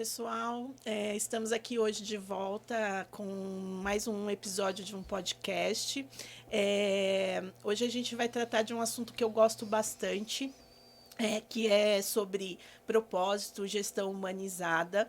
pessoal. Estamos aqui hoje de volta com mais um episódio de um podcast. Hoje a gente vai tratar de um assunto que eu gosto bastante, que é sobre propósito, gestão humanizada.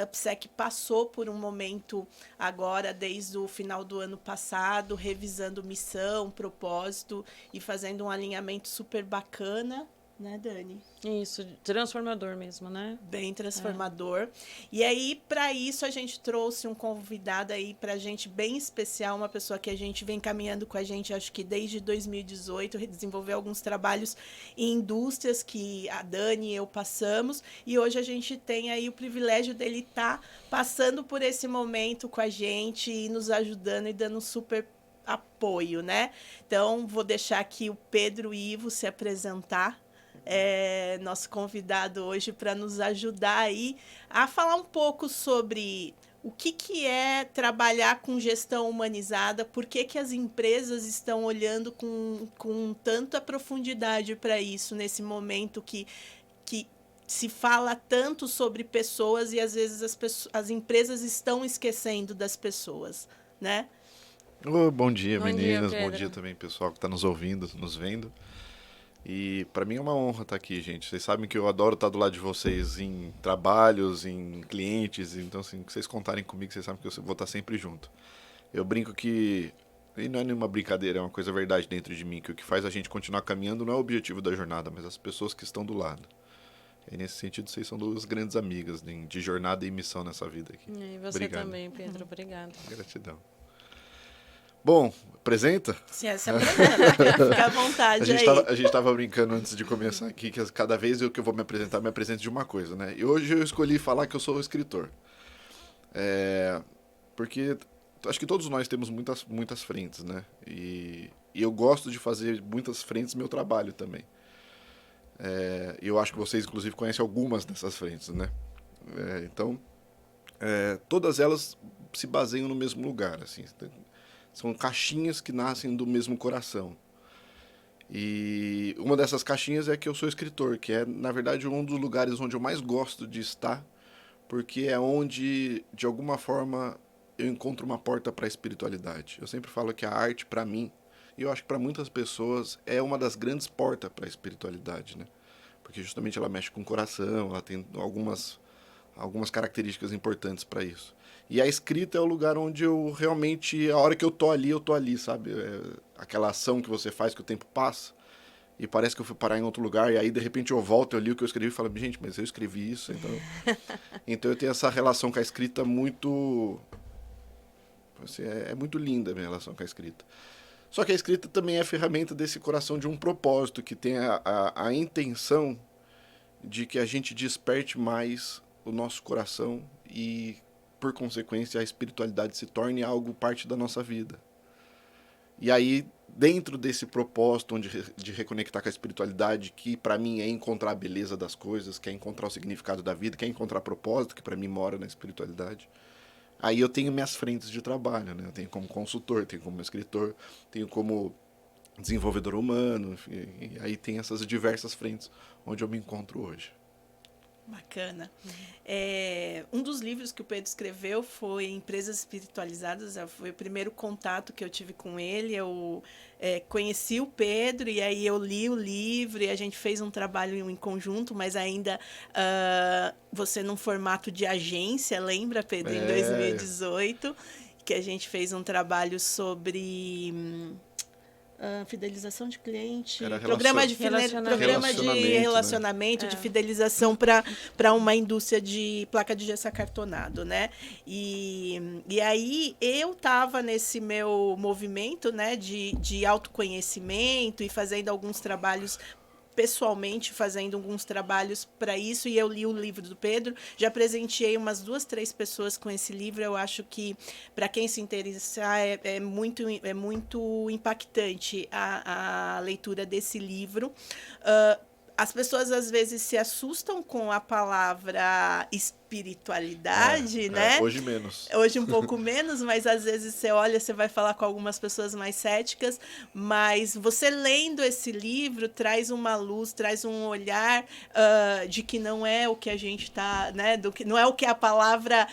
A PSEC passou por um momento agora, desde o final do ano passado, revisando missão, propósito e fazendo um alinhamento super bacana, né, Dani? Isso, transformador mesmo, né? Bem transformador. E aí, para isso, a gente trouxe um convidado aí para a gente bem especial, uma pessoa que a gente vem caminhando com a gente, acho que desde 2018, desenvolveu alguns trabalhos em indústrias que a Dani e eu passamos, e hoje a gente tem aí o privilégio dele estar passando por esse momento com a gente e nos ajudando e dando um super apoio, né? Então, vou deixar aqui o Pedro Ivo se apresentar. Nosso convidado hoje para nos ajudar aí a falar um pouco sobre o que é trabalhar com gestão humanizada, por que as empresas estão olhando com tanta profundidade para isso nesse momento que se fala tanto sobre pessoas e às vezes as empresas estão esquecendo das pessoas, né? Bom dia, Bom dia, meninas. Bom Pedro. dia também, pessoal que está nos ouvindo, nos vendo. E para mim é uma honra estar aqui, gente. Vocês sabem que eu adoro estar do lado de vocês em trabalhos, em clientes. Então, assim, que vocês contarem comigo, vocês sabem que eu vou estar sempre junto. Eu brinco que, e não é nenhuma brincadeira, é uma coisa verdade dentro de mim, que o que faz a gente continuar caminhando não é o objetivo da jornada, mas as pessoas que estão do lado. E nesse sentido, vocês são duas grandes amigas de jornada e missão nessa vida aqui. E você Obrigado. também, Pedro. Obrigada. Gratidão. Bom, apresenta? Se apresenta, fica à vontade aí. A gente tava brincando antes de começar aqui que cada vez que eu vou me apresentar, me apresento de uma coisa, né? E hoje eu escolhi falar que eu sou escritor. Porque acho que todos nós temos muitas frentes, né? E eu gosto de fazer muitas frentes meu trabalho também. E eu acho que vocês, inclusive, conhecem algumas dessas frentes, né? Então, todas elas se baseiam no mesmo lugar, assim. São caixinhas que nascem do mesmo coração. E uma dessas caixinhas é que eu sou escritor, que é, na verdade, um dos lugares onde eu mais gosto de estar, porque é onde, de alguma forma, eu encontro uma porta para a espiritualidade. Eu sempre falo que a arte, para mim, e eu acho que para muitas pessoas, é uma das grandes portas para a espiritualidade, né? Porque justamente ela mexe com o coração, ela tem algumas características importantes para isso. E a escrita é o lugar onde eu realmente, a hora que eu tô ali, sabe? Aquela ação que você faz que o tempo passa e parece que eu fui parar em outro lugar e aí de repente eu volto, eu li o que eu escrevi e falo, gente, mas eu escrevi isso, então eu tenho essa relação com a escrita muito, assim, é muito linda a minha relação com a escrita. Só que a escrita também é ferramenta desse coração de um propósito que tem a intenção de que a gente desperte mais o nosso coração e, por consequência, a espiritualidade se torne algo parte da nossa vida. E aí, dentro desse propósito de reconectar com a espiritualidade, que para mim é encontrar a beleza das coisas, que é encontrar o significado da vida, que é encontrar propósito, que para mim mora na espiritualidade, aí eu tenho minhas frentes de trabalho, né? Eu tenho como consultor, tenho como escritor, tenho como desenvolvedor humano, e aí tem essas diversas frentes onde eu me encontro hoje. Bacana. Um dos livros que o Pedro escreveu foi Empresas Espiritualizadas. Foi o primeiro contato que eu tive com ele. Eu conheci o Pedro e aí eu li o livro e a gente fez um trabalho em conjunto, mas ainda você num formato de agência, lembra, Pedro? Em 2018, que a gente fez um trabalho sobre... fidelização de cliente, programa de relacionamento, né? De fidelização para uma indústria de placa de gesso acartonado, né? E aí eu estava nesse meu movimento, né, de autoconhecimento e fazendo alguns trabalhos pessoalmente, fazendo alguns trabalhos para isso, e eu li o livro do Pedro, já presenteei umas 2, 3 pessoas com esse livro. Eu acho que, para quem se interessar, é muito impactante a leitura desse livro. as pessoas às vezes se assustam com a palavra espiritualidade, né? Hoje menos. Hoje um pouco menos, mas às vezes você olha, você vai falar com algumas pessoas mais céticas, mas você lendo esse livro traz uma luz, traz um olhar de que não é o que a gente está, né? Não é o que a palavra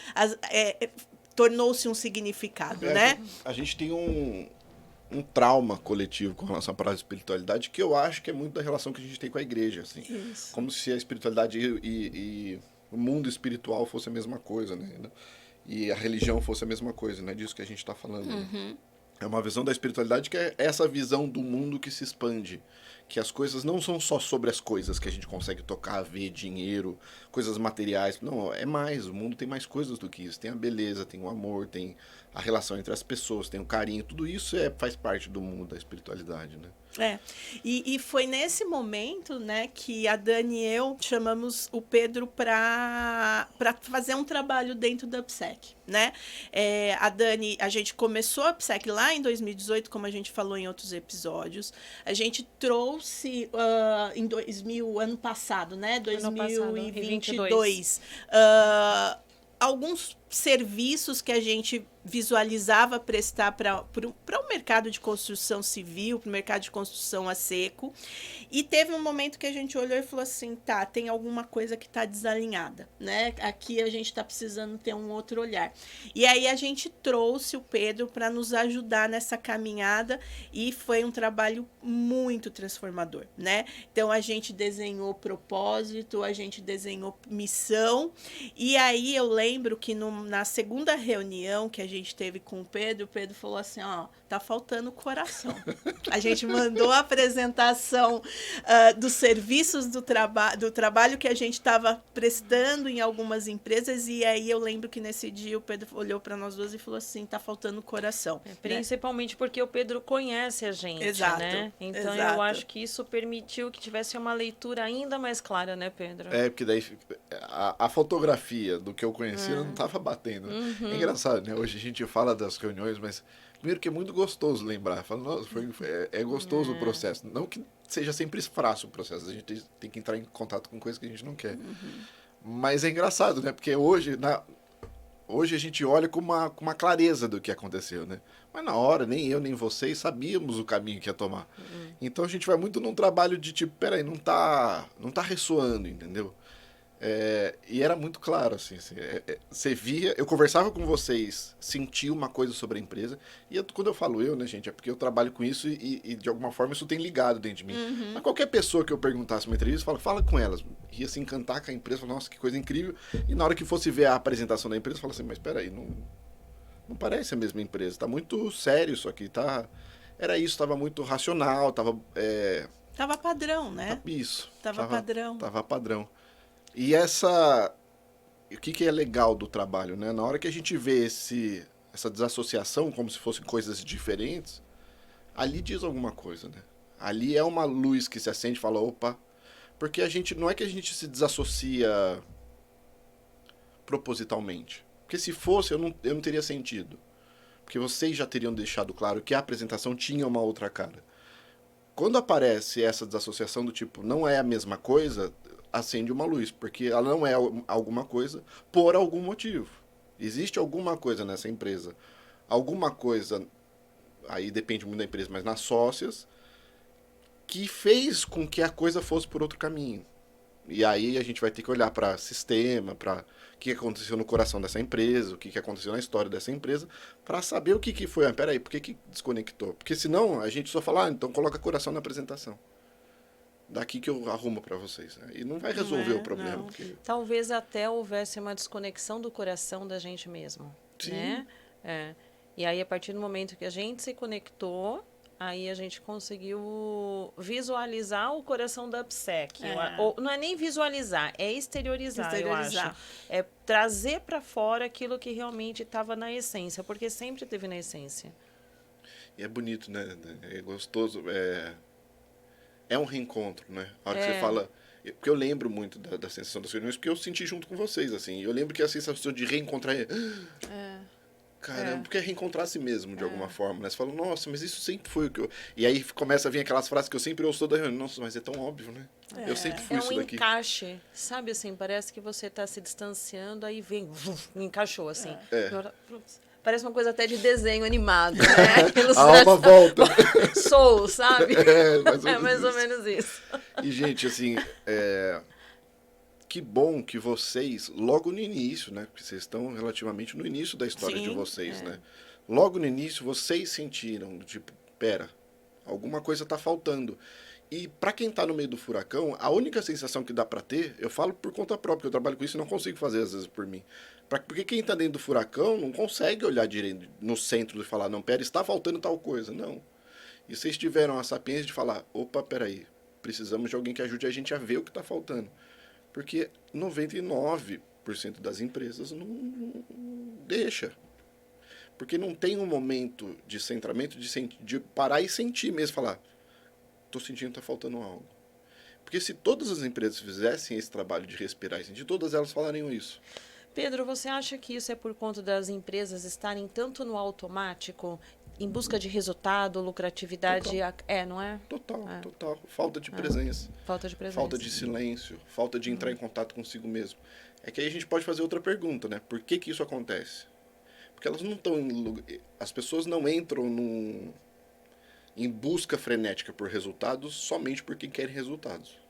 tornou-se um significado, né? A gente tem um trauma coletivo com relação à palavra espiritualidade, que eu acho que é muito da relação que a gente tem com a igreja, assim. Isso. Como se a espiritualidade e o mundo espiritual fosse a mesma coisa, né? E a religião fosse a mesma coisa, não é disso que a gente está falando. Né? É uma visão da espiritualidade que é essa visão do mundo que se expande. Que as coisas não são só sobre as coisas que a gente consegue tocar, ver, dinheiro, coisas materiais. Não, é mais. O mundo tem mais coisas do que isso. Tem a beleza, tem o amor, tem a relação entre as pessoas, tem o carinho. Tudo isso faz parte do mundo da espiritualidade, né? E foi nesse momento, né, que a Dani e eu chamamos o Pedro para fazer um trabalho dentro da PSEC, né? A Dani, a gente começou a PSEC lá em 2018, como a gente falou em outros episódios. A gente trouxe em ano passado, né, 2022, alguns serviços que a gente visualizava prestar para o mercado de construção civil, para o mercado de construção a seco. E teve um momento que a gente olhou e falou assim, tá, tem alguma coisa que está desalinhada, né? Aqui a gente está precisando ter um outro olhar. E aí a gente trouxe o Pedro para nos ajudar nessa caminhada e foi um trabalho muito transformador, né? Então a gente desenhou propósito, a gente desenhou missão, e aí eu lembro que na segunda reunião que a gente teve com o Pedro falou assim, ó, tá faltando coração. A gente mandou a apresentação dos serviços do trabalho que a gente estava prestando em algumas empresas, e aí eu lembro que nesse dia o Pedro olhou para nós duas e falou assim, tá faltando coração. Principalmente porque o Pedro conhece a gente, exato, né? Então exato. Eu acho que isso permitiu que tivesse uma leitura ainda mais clara, né, Pedro? Porque daí a fotografia do que eu conhecia não estava batendo. É engraçado, né? Hoje a gente fala das reuniões, mas primeiro que é muito gostoso lembrar. Fala, nossa, é gostoso o processo. Não que seja sempre fácil o processo. A gente tem que entrar em contato com coisas que a gente não quer. Mas é engraçado, né? Porque hoje a gente olha com uma clareza do que aconteceu, né? Mas na hora, nem eu, nem vocês sabíamos o caminho que ia tomar. Então a gente vai muito num trabalho de tipo, peraí, não tá ressoando, entendeu? E era muito claro, assim, você via, eu conversava com vocês, sentia uma coisa sobre a empresa, e quando eu falo né, gente, é porque eu trabalho com isso e de alguma forma isso tem ligado dentro de mim. Mas qualquer pessoa que eu perguntasse uma entrevista, fala com elas, ia se encantar com a empresa, fala, nossa, que coisa incrível, e na hora que fosse ver a apresentação da empresa, fala assim, mas peraí, não parece a mesma empresa, tá muito sério isso aqui, era isso, tava muito racional, tava padrão, né? Isso. Tava padrão. Tava padrão. E o que é legal do trabalho, né? Na hora que a gente vê essa desassociação como se fossem coisas diferentes, ali diz alguma coisa, né? Ali é uma luz que se acende e fala, opa, porque não é que a gente se desassocia propositalmente. Porque se fosse, eu não teria sentido. Porque vocês já teriam deixado claro que a apresentação tinha uma outra cara. Quando aparece essa desassociação do tipo, não é a mesma coisa, acende uma luz, porque ela não é alguma coisa por algum motivo. Existe alguma coisa nessa empresa, alguma coisa, aí depende muito da empresa, mas nas sócias, que fez com que a coisa fosse por outro caminho. E aí a gente vai ter que olhar para sistema, para o que aconteceu no coração dessa empresa, o que aconteceu na história dessa empresa, para saber o que foi. Peraí, por que desconectou? Porque senão a gente só fala, então coloca coração na apresentação. Daqui que eu arrumo para vocês. Né? E não vai resolver o problema. Porque... Talvez até houvesse uma desconexão do coração da gente mesmo. Sim. Né? E aí, a partir do momento que a gente se conectou, aí a gente conseguiu visualizar o coração da PSEC. Não é nem visualizar, é exteriorizar, eu acho. É trazer para fora aquilo que realmente estava na essência, porque sempre teve na essência. E é bonito, né? É gostoso. É um reencontro, né? A hora que você fala... Porque eu lembro muito da sensação das reuniões, porque eu senti junto com vocês, assim. Eu lembro que a sensação de reencontrar... Caramba, porque é reencontrar a si mesmo, de alguma forma, né? Você fala, nossa, mas isso sempre foi o que eu... E aí começa a vir aquelas frases que eu sempre ouço toda reunião. Nossa, mas é tão óbvio, né? Eu sempre fui isso daqui. É um encaixe, sabe assim? Parece que você está se distanciando, aí vem, encaixou assim. Parece uma coisa até de desenho animado, né? A alma volta. Soul, sabe? É mais ou menos isso. E, gente, assim, que bom que vocês, logo no início, né? Porque vocês estão relativamente no início da história de vocês, né? Logo no início, vocês sentiram, tipo, pera, alguma coisa tá faltando. E para quem tá no meio do furacão, a única sensação que dá para ter, eu falo por conta própria, eu trabalho com isso e não consigo fazer às vezes por mim. Porque quem tá dentro do furacão não consegue olhar direito no centro e falar, não, pera, está faltando tal coisa. Não. E vocês tiveram a sapiência de falar, opa, peraí, precisamos de alguém que ajude a gente a ver o que está faltando. Porque 99% das empresas não deixa. Porque não tem um momento de centramento, de parar e sentir mesmo, falar, estou sentindo que está faltando algo. Porque se todas as empresas fizessem esse trabalho de respirar e sentir, todas elas falariam isso. Pedro, você acha que isso é por conta das empresas estarem tanto no automático, em busca de resultado, lucratividade? Total. Não é? Total. Falta de presença. Falta de presença. Falta de silêncio. Falta de entrar em contato consigo mesmo. É que aí a gente pode fazer outra pergunta, né? Por que isso acontece? Porque elas não estão as pessoas não entram em busca frenética por resultados somente porque querem resultados.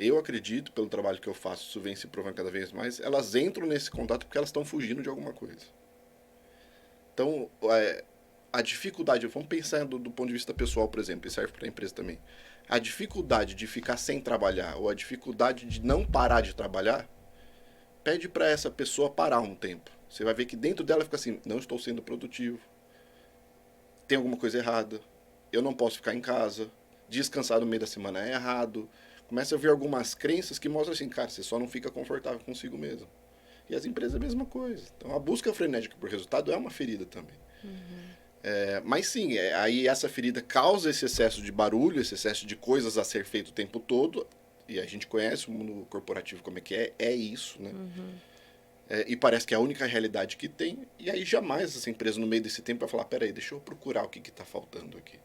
Eu acredito, pelo trabalho que eu faço, isso vem se provando cada vez mais, elas entram nesse contato porque elas estão fugindo de alguma coisa. Então, a dificuldade, vamos pensar do ponto de vista pessoal, por exemplo, e serve para a empresa também. A dificuldade de ficar sem trabalhar ou a dificuldade de não parar de trabalhar, pede para essa pessoa parar um tempo. Você vai ver que dentro dela fica assim, não estou sendo produtivo, tem alguma coisa errada, eu não posso ficar em casa, descansar no meio da semana é errado. Começa a ver algumas crenças que mostram assim, cara, você só não fica confortável consigo mesmo. E as empresas é a mesma coisa. Então, a busca frenética por resultado é uma ferida também. Mas sim, aí essa ferida causa esse excesso de barulho, esse excesso de coisas a ser feito o tempo todo. E a gente conhece o mundo corporativo como é que é isso, né? E parece que é a única realidade que tem. E aí jamais essa empresa, no meio desse tempo, vai falar, peraí, deixa eu procurar o que está faltando aqui.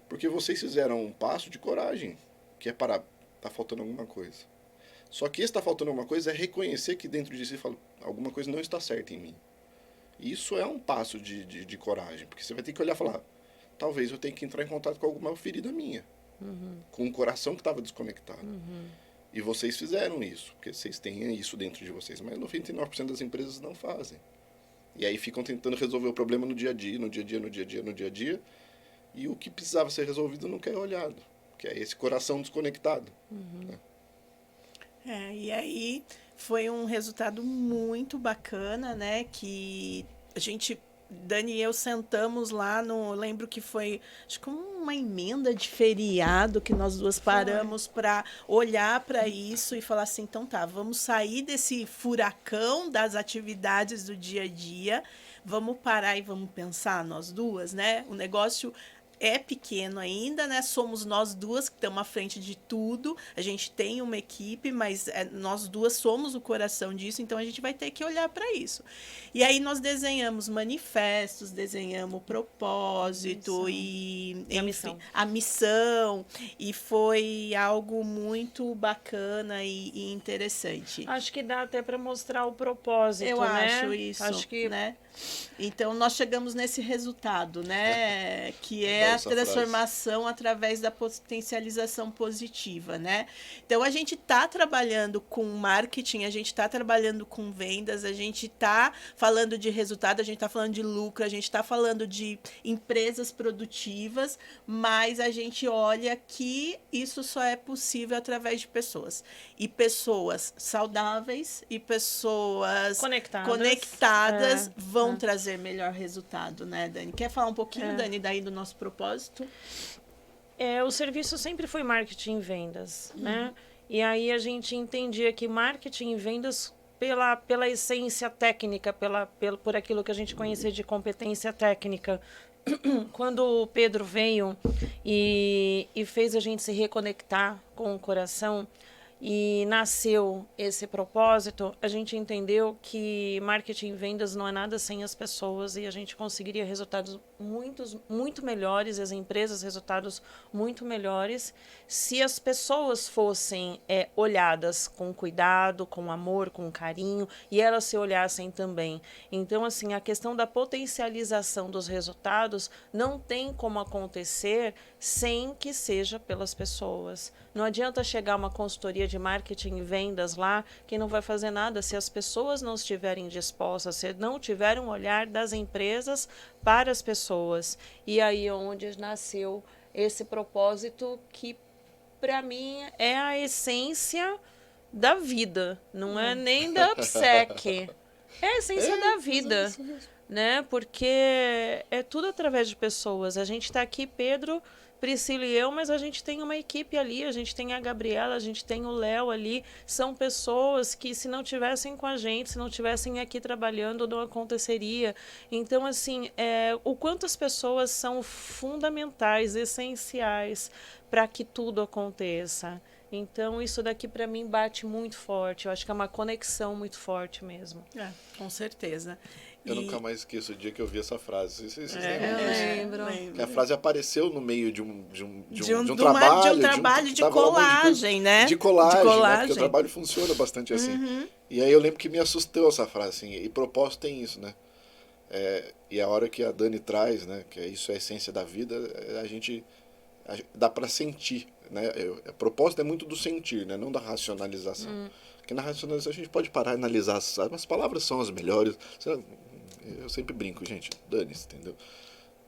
Porque vocês fizeram um passo de coragem, que é parar. Está faltando alguma coisa. Só que esse está faltando alguma coisa é reconhecer que dentro de si fala, alguma coisa não está certa em mim. E isso é um passo de coragem, porque você vai ter que olhar e falar, talvez eu tenha que entrar em contato com alguma ferida minha, com um coração que estava desconectado. E vocês fizeram isso, porque vocês têm isso dentro de vocês, mas 99% das empresas não fazem. E aí ficam tentando resolver o problema no dia a dia, e o que precisava ser resolvido não quer olhado. Que é esse coração desconectado. Né? E aí foi um resultado muito bacana, né? Que a gente, Dani e eu sentamos lá lembro que foi, acho que uma emenda de feriado que nós duas paramos para olhar para isso e falar assim, então tá, vamos sair desse furacão das atividades do dia a dia, vamos parar e vamos pensar nós duas, né? O negócio é pequeno ainda, né? Somos nós duas que estamos à frente de tudo. A gente tem uma equipe, mas nós duas somos o coração disso, então a gente vai ter que olhar para isso. E aí nós desenhamos manifestos, desenhamos propósito e a missão. E foi algo muito bacana e interessante. Acho que dá até para mostrar o propósito, Eu né? acho isso, acho que né? Então, nós chegamos nesse resultado, né? Que é a transformação através da potencialização positiva, né? Então, a gente está trabalhando com marketing, a gente está trabalhando com vendas, a gente está falando de resultado, a gente está falando de lucro, a gente está falando de empresas produtivas, mas a gente olha que isso só é possível através de pessoas. E pessoas saudáveis e pessoas conectadas vão trazer melhor resultado, né, Dani? Quer falar um pouquinho, Dani, daí do nosso propósito? O serviço sempre foi marketing e vendas, né? E aí a gente entendia que marketing e vendas, pela essência técnica, por aquilo que a gente conhecia de competência técnica, quando o Pedro veio e fez a gente se reconectar com o coração e nasceu esse propósito, a gente entendeu que marketing e vendas não é nada sem as pessoas e a gente conseguiria resultados muito melhores, as empresas resultados muito melhores, se as pessoas fossem olhadas com cuidado, com amor, com carinho, e elas se olhassem também. Então, assim, a questão da potencialização dos resultados não tem como acontecer sem que seja pelas pessoas. Não adianta chegar uma consultoria de marketing e vendas lá que não vai fazer nada se as pessoas não estiverem dispostas, se não tiverem um olhar das empresas para as pessoas. E aí é onde nasceu esse propósito que, para mim, é a essência da vida. Não é nem da PSEC. É a essência da vida, né? Porque é tudo através de pessoas. A gente está aqui, Pedro, Priscila e eu, mas a gente tem uma equipe ali, a gente tem a Gabriela, a gente tem o Léo ali. São pessoas que, se não tivessem com a gente, se não tivessem aqui trabalhando, não aconteceria. Então, assim, o quanto as pessoas são fundamentais, essenciais para que tudo aconteça. Então, isso daqui para mim bate muito forte. Eu acho que é uma conexão muito forte mesmo. Com certeza. Eu nunca mais esqueço o dia que eu vi essa frase. Vocês lembro. Que a frase apareceu no meio de um trabalho de colagem, né? De colagem, né? Porque o trabalho funciona bastante assim. E aí eu lembro que me assustou essa frase, assim. E propósito tem isso, né? E a hora que a Dani traz, né? Que isso é a essência da vida, a gente dá para sentir, né? A propósito é muito do sentir, né? Não da racionalização. Porque na racionalização a gente pode parar e analisar, as palavras são as melhores. Eu sempre brinco, gente, dane-se, entendeu?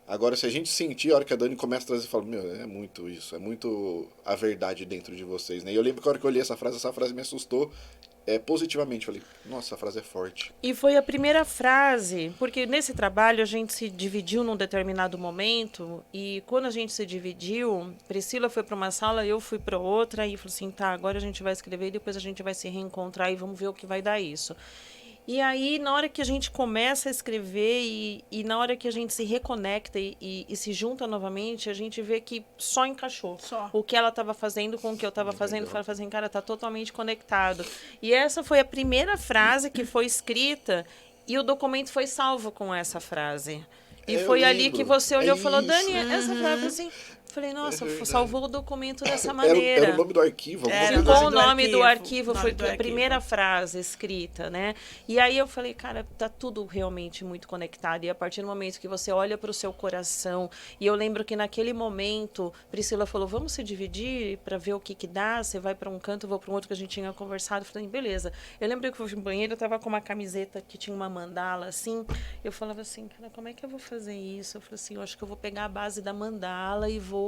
Agora, se a gente sentir, a hora que a Dani começa a trazer, fala, meu, é muito isso, é muito a verdade dentro de vocês, né? E eu lembro que a hora que eu li essa frase me assustou positivamente. Falei, nossa, essa frase é forte. E foi a primeira frase, porque nesse trabalho a gente se dividiu num determinado momento, e quando a gente se dividiu, Priscila foi para uma sala, eu fui para outra, e falou assim, tá, agora a gente vai escrever, e depois a gente vai se reencontrar e vamos ver o que vai dar isso. E aí, na hora que a gente começa a escrever e na hora que a gente se reconecta e se junta novamente, a gente vê que só encaixou. O que ela estava fazendo com o que eu estava fazendo, ela falou assim, cara, tá totalmente conectado. E essa foi a primeira frase que foi escrita e o documento foi salvo com essa frase. E foi ali que você olhou e falou, Dani, essa frase assim... Falei, nossa, salvou o documento dessa maneira. Era o nome do arquivo. Ficou o nome do arquivo, foi a primeira frase escrita, né? E aí eu falei, cara, tá tudo realmente muito conectado. E a partir do momento que você olha para o seu coração, e eu lembro que naquele momento, Priscila falou, vamos se dividir para ver o que dá, você vai para um canto, eu vou para um outro, que a gente tinha conversado. Eu falei, beleza. Eu lembro que eu fui no banheiro, eu tava com uma camiseta que tinha uma mandala, assim. Eu falava assim, cara, como é que eu vou fazer isso? Eu falei assim, eu acho que eu vou pegar a base da mandala e vou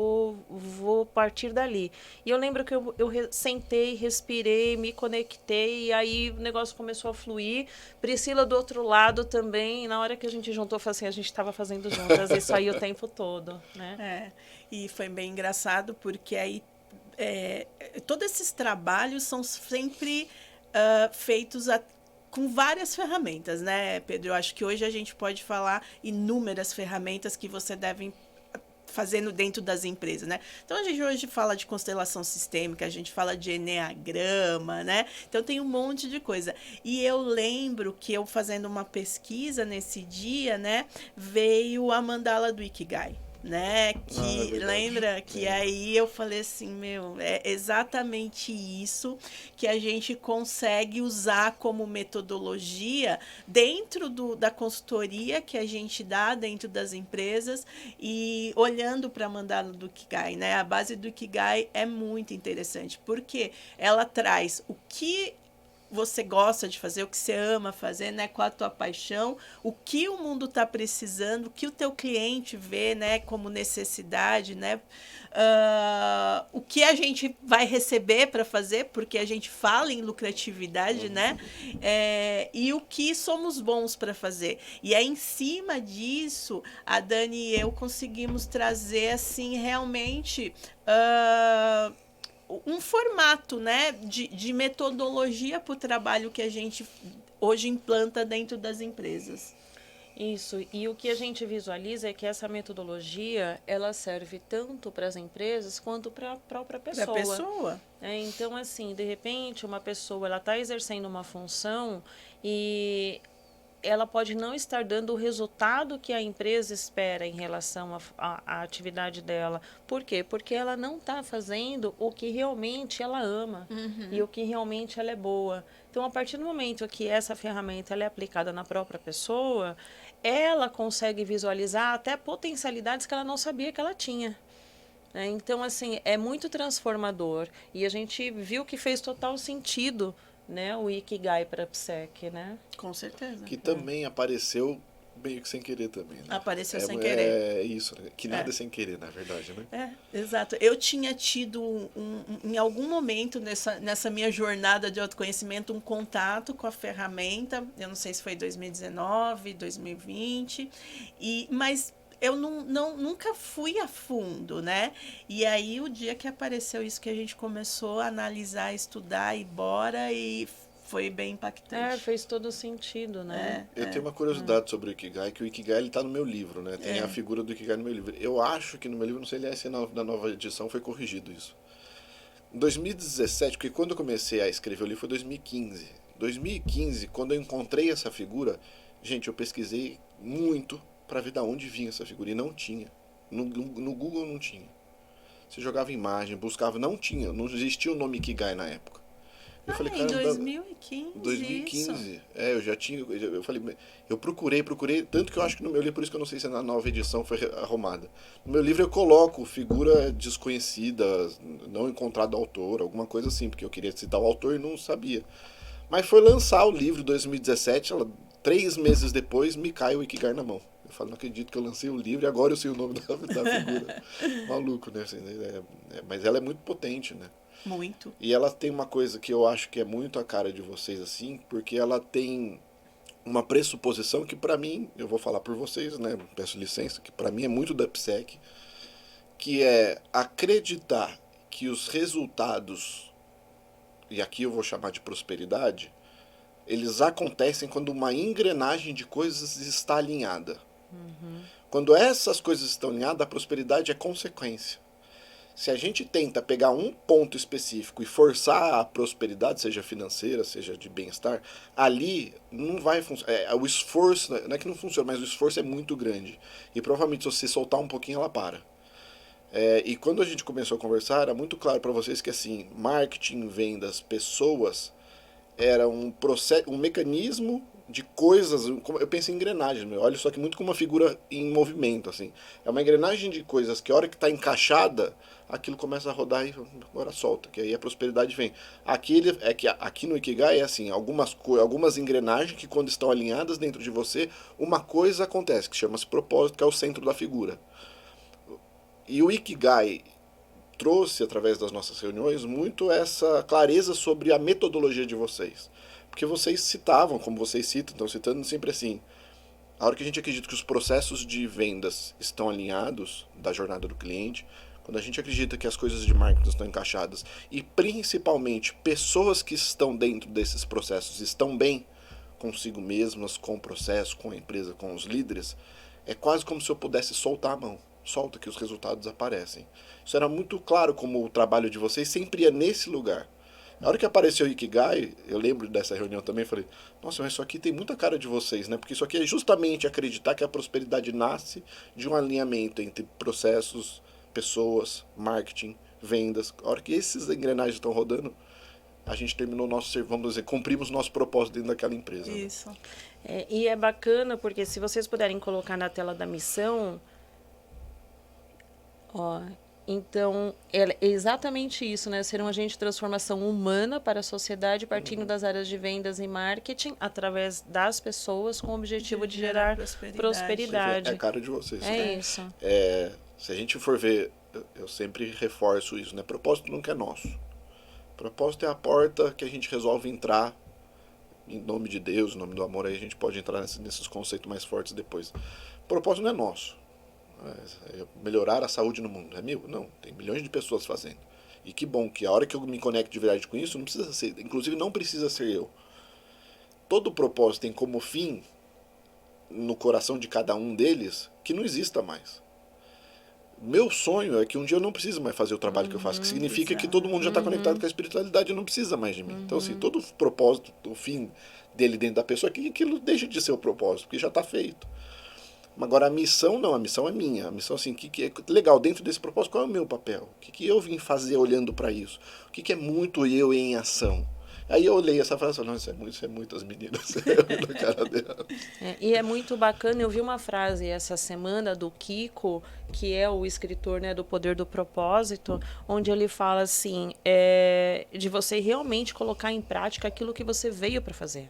partir dali. E eu lembro que eu sentei, respirei, me conectei, e aí o negócio começou a fluir. Priscila do outro lado também, e na hora que a gente juntou, foi assim, a gente estava fazendo juntas isso aí o tempo todo, né? E foi bem engraçado, porque aí todos esses trabalhos são sempre feitos com várias ferramentas, né, Pedro? Eu acho que hoje a gente pode falar inúmeras ferramentas que você deve fazendo dentro das empresas, né? Então, a gente hoje fala de constelação sistêmica, a gente fala de eneagrama, né? Então, tem um monte de coisa. E eu lembro que eu fazendo uma pesquisa nesse dia, né? Veio a mandala do Ikigai, né? Que lembra que aí eu falei assim, meu, é exatamente isso que a gente consegue usar como metodologia dentro da consultoria que a gente dá dentro das empresas e olhando para a mandala do Ikigai, né? A base do Ikigai é muito interessante, porque ela traz o que você gosta de fazer, o que você ama fazer, né, com a tua paixão, o que o mundo está precisando, o que o teu cliente vê, né, como necessidade, né, o que a gente vai receber para fazer, porque a gente fala em lucratividade, né, e o que somos bons para fazer. E aí, em cima disso, a Dani e eu conseguimos trazer, assim, realmente... um formato, né, de metodologia para o trabalho que a gente hoje implanta dentro das empresas. Isso, e o que a gente visualiza é que essa metodologia, ela serve tanto para as empresas quanto para a própria pessoa. Para a pessoa. Então, assim, de repente, uma pessoa, ela está exercendo uma função e ela pode não estar dando o resultado que a empresa espera em relação à atividade dela. Por quê? Porque ela não está fazendo o que realmente ela ama e o que realmente ela é boa. Então, a partir do momento que essa ferramenta ela é aplicada na própria pessoa, ela consegue visualizar até potencialidades que ela não sabia que ela tinha. Então, assim, é muito transformador. E a gente viu que fez total sentido, né, o Ikigai para a PSEC, né? Com certeza. Que também apareceu meio que sem querer também, né? Apareceu sem querer. É isso, né? Que nada é sem querer, na verdade, né? Exato. Eu tinha tido, em algum momento nessa minha jornada de autoconhecimento, um contato com a ferramenta. Eu não sei se foi 2019, 2020, mas eu nunca fui a fundo, né? E aí, o dia que apareceu isso, que a gente começou a analisar, estudar e bora, e foi bem impactante. Fez todo sentido, né? Eu tenho uma curiosidade sobre o Ikigai, que o Ikigai ele tá no meu livro, né? Tem a figura do Ikigai no meu livro. Eu acho que no meu livro, não sei se na nova edição foi corrigido isso. Em 2017, porque quando eu comecei a escrever o livro foi 2015. 2015, quando eu encontrei essa figura, gente, eu pesquisei muito para ver de onde vinha essa figura, e não tinha. No Google não tinha. Você jogava imagem, buscava, não tinha, não existia o nome Ikigai na época. Eu falei, em 2015. 2015. Isso. Eu já tinha. Eu falei, eu procurei, tanto que eu acho que no meu livro, por isso que eu não sei se na nova edição foi arrumada. No meu livro eu coloco figura desconhecida, não encontrado autor, alguma coisa assim, porque eu queria citar o autor e não sabia. Mas foi lançar o livro em 2017, 3 meses depois me cai o Ikigai na mão. Eu falo, não acredito que eu lancei o livro e agora eu sei o nome da figura. Maluco, né? Mas ela é muito potente, né? Muito. E ela tem uma coisa que eu acho que é muito a cara de vocês, assim, porque ela tem uma pressuposição que pra mim, eu vou falar por vocês, né, peço licença, que pra mim é muito da PSEC, que é acreditar que os resultados, e aqui eu vou chamar de prosperidade, eles acontecem quando uma engrenagem de coisas está alinhada. Quando essas coisas estão alinhadas, a prosperidade é consequência. Se a gente tenta pegar um ponto específico e forçar a prosperidade, seja financeira, seja de bem-estar, ali não vai funcionar. O esforço, não é que não funciona, mas o esforço é muito grande. E provavelmente se você soltar um pouquinho, ela para. E quando a gente começou a conversar, era muito claro para vocês que assim, marketing, vendas, pessoas, era um processo, um mecanismo de coisas, eu penso em engrenagem, olha só que muito como uma figura em movimento, assim. É uma engrenagem de coisas que a hora que está encaixada, aquilo começa a rodar e agora solta, que aí a prosperidade vem. Aqui no Ikigai é assim, algumas engrenagens que quando estão alinhadas dentro de você, uma coisa acontece, que chama-se propósito, que é o centro da figura. E o Ikigai trouxe, através das nossas reuniões, muito essa clareza sobre a metodologia de vocês. Porque vocês citavam, como vocês citam, estão citando sempre assim, a hora que a gente acredita que os processos de vendas estão alinhados da jornada do cliente, quando a gente acredita que as coisas de marketing estão encaixadas e principalmente pessoas que estão dentro desses processos estão bem consigo mesmas, com o processo, com a empresa, com os líderes, é quase como se eu pudesse soltar a mão. Solta que os resultados aparecem. Isso era muito claro como o trabalho de vocês sempre ia nesse lugar. Na hora que apareceu o Ikigai, eu lembro dessa reunião também, falei, nossa, mas isso aqui tem muita cara de vocês, né? Porque isso aqui é justamente acreditar que a prosperidade nasce de um alinhamento entre processos, pessoas, marketing, vendas. A hora que esses engrenagens estão rodando, a gente terminou vamos dizer, cumprimos nosso propósito dentro daquela empresa. Isso. Né? E é bacana porque se vocês puderem colocar na tela da missão, então, é exatamente isso, né? Ser um agente de transformação humana para a sociedade, partindo das áreas de vendas e marketing, através das pessoas, com o objetivo de gerar prosperidade. É a cara de vocês. É isso. Se a gente for ver, eu sempre reforço isso, né? Propósito nunca é nosso. Propósito é a porta que a gente resolve entrar em nome de Deus, em nome do amor. Aí a gente pode entrar nesses conceitos mais fortes depois. Propósito não é nosso. Melhorar a saúde no mundo é meu? Não, tem milhões de pessoas fazendo. E que bom que a hora que eu me conecto de verdade com isso, não precisa ser, inclusive não precisa ser eu. Todo propósito tem como fim no coração de cada um deles que não exista mais. Meu sonho é que um dia eu não precise mais fazer o trabalho que eu faço, que significa que todo mundo já está conectado com a espiritualidade e não precisa mais de mim. Então, assim, todo o propósito, o fim dele dentro da pessoa, que aquilo deixa de ser o propósito, porque já está feito. Agora, a missão não, a missão é minha. A missão, assim, que é legal, dentro desse propósito, qual é o meu papel? O que eu vim fazer olhando para isso? O que é muito eu em ação? Aí eu olhei essa frase e falei, não, isso é muito as meninas. Na cara dela. E é muito bacana, eu vi uma frase essa semana do Kiko, que é o escritor, né, do Poder do Propósito, onde ele fala assim, de você realmente colocar em prática aquilo que você veio para fazer.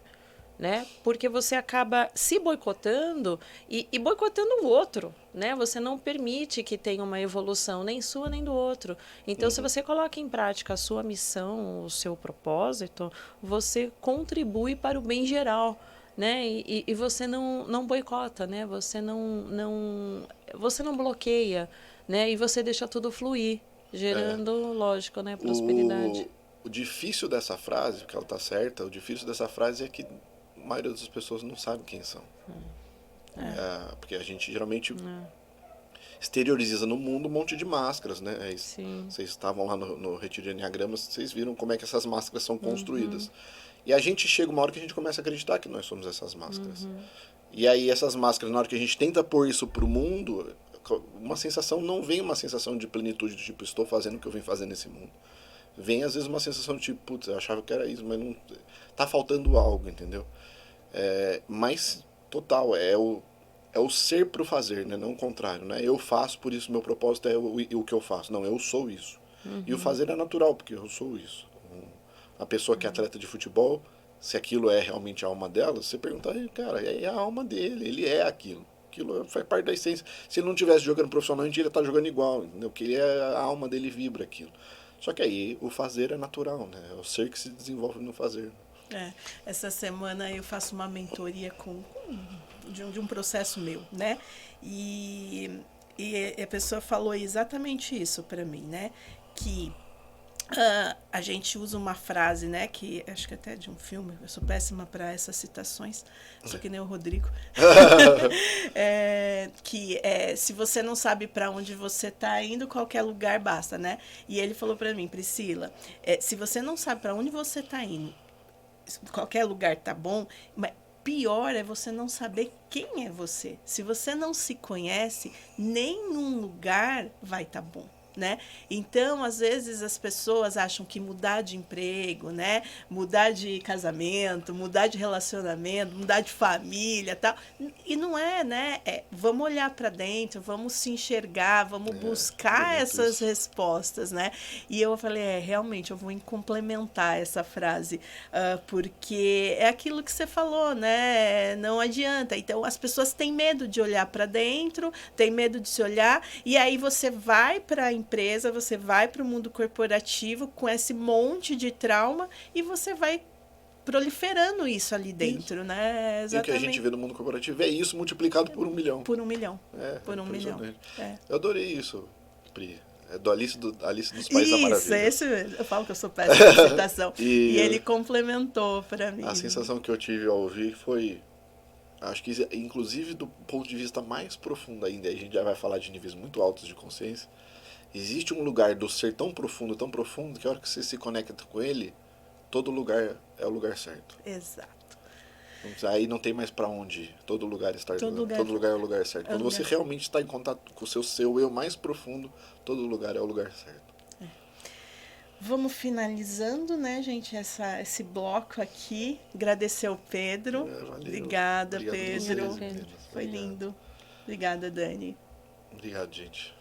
Né? Porque você acaba se boicotando e boicotando o outro, né? Você não permite que tenha uma evolução nem sua nem do outro. Então, se você coloca em prática a sua missão, o seu propósito, você contribui para o bem geral, né? E você não boicota, né? Você não bloqueia, né? E você deixa tudo fluir, gerando, lógico, né? Prosperidade. O difícil dessa frase, porque ela está certa, o difícil dessa frase é que a maioria das pessoas não sabe quem são. Porque a gente geralmente exterioriza no mundo um monte de máscaras, né? Vocês estavam lá no Retiro de Enneagrama, vocês viram como é que essas máscaras são construídas. E a gente chega uma hora que a gente começa a acreditar que nós somos essas máscaras. E aí essas máscaras, na hora que a gente tenta pôr isso pro mundo, não vem uma sensação de plenitude, de tipo, estou fazendo o que eu vim fazer nesse mundo. Vem às vezes uma sensação de tipo, putz, eu achava que era isso, mas não tá faltando algo, entendeu? Mas total, é o ser pro fazer, né? Não o contrário, né? Eu faço, por isso meu propósito é o que eu faço. Não, eu sou isso. E o fazer é natural, porque eu sou isso. A pessoa que é atleta de futebol, se aquilo é realmente a alma dela, você pergunta, cara, é a alma dele, ele é aquilo. Aquilo faz parte da essência. Se ele não estivesse jogando profissionalmente, ele ia estar jogando igual, entendeu? Porque a alma dele vibra aquilo. Só que aí o fazer é natural, né? É o ser que se desenvolve no fazer. Essa semana eu faço uma mentoria de um processo meu, né? E a pessoa falou exatamente isso para mim, né? Que a gente usa uma frase, né? Que acho que até de um filme, eu sou péssima para essas citações, sou que nem o Rodrigo. Se você não sabe para onde você está indo, qualquer lugar basta, né? E ele falou para mim, Priscila, se você não sabe para onde você está indo, qualquer lugar tá bom, mas pior é você não saber quem é você. Se você não se conhece, nenhum lugar vai tá bom, né? Então, às vezes as pessoas acham que mudar de emprego, né, mudar de casamento, mudar de relacionamento, mudar de família, tal, e não é, né? Vamos olhar para dentro, vamos se enxergar, vamos buscar essas respostas, né? E eu falei, realmente eu vou complementar essa frase, porque é aquilo que você falou, né? Não adianta. Então, as pessoas têm medo de olhar para dentro, têm medo de se olhar, e aí você vai para a empresa, você vai para o mundo corporativo com esse monte de trauma e você vai proliferando isso ali dentro, isso. Né? Exatamente. E o que a gente vê no mundo corporativo é isso multiplicado por 1 milhão. Por 1 milhão. Por 1 milhão. Eu adorei isso, Pri. É do Alice dos Países da Maravilha. Isso, esse mesmo. Eu falo que eu sou péssima na citação. E ele complementou para mim. A sensação que eu tive ao ouvir foi... Acho que, inclusive, do ponto de vista mais profundo ainda, a gente já vai falar de níveis muito altos de consciência, existe um lugar do ser tão profundo, que a hora que você se conecta com ele, todo lugar é o lugar certo. Exato. Aí não tem mais para onde ir. Todo lugar é o lugar certo. Quando você realmente está em contato com o seu eu mais profundo, todo lugar é o lugar certo. Vamos finalizando, né, gente, esse bloco aqui. Agradecer ao Pedro. Valeu. Obrigada, Obrigado Pedro. Vocês, foi lindo. Obrigada, Dani. Obrigado, gente.